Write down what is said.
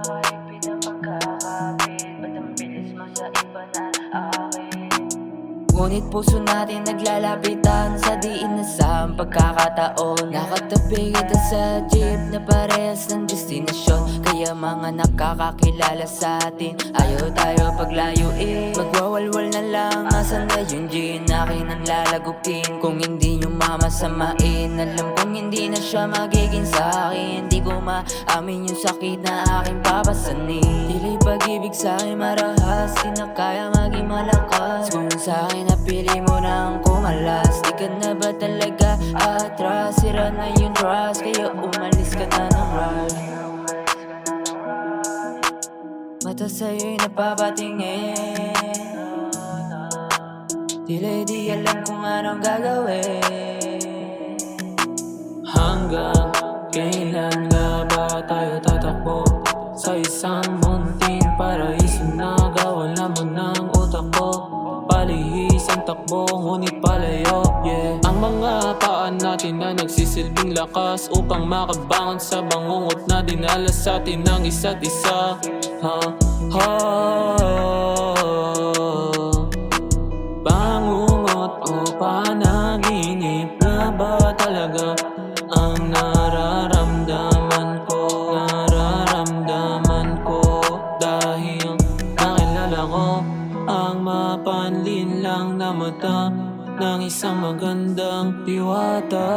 ay pinapagkakapit? Ba't ang bilis mo sa iba na akin? Ngunit puso natin naglalapitan sa di inasahang pagkakataon. Nakatabi kita sa jeep na parehas ng destinasyon. Kaya mga nakakakilala sa atin, ayaw tayo paglayuin. Magwawalwal na lang, asan na yung gin? Akin ang lalagutin kung hindi nyo mamasamain. Alam kong hindi na siya magiging sa akin. Hindi ko maamin yung sakit na aking papasanin. Tili pag-ibig sa'kin marahas, di na kaya maging malakas. Kung sa'kin napili mo nang kumalas, di ka na ba talaga atras? Sira na yung trust, kaya umalis ka na ng rush. Mata sa'yo'y napapatingin, tila di alam kung anong gagawin. Hanggang kailan nga ba tayo tatakbo sa isang munting paraiso na gawan lamang ng utak ko? Palihis ang takbo, ngunit palayo, yeah. Ang mga paan natin na nagsisilbing lakas upang makabangon sa bangungot na dinala sa atin ng isa't isa. Bangungot o panaginip, na ba talaga ang nararamdaman ko? Dahil nakilala ko ang mapanlin lang na mata ng isang magandang diwata.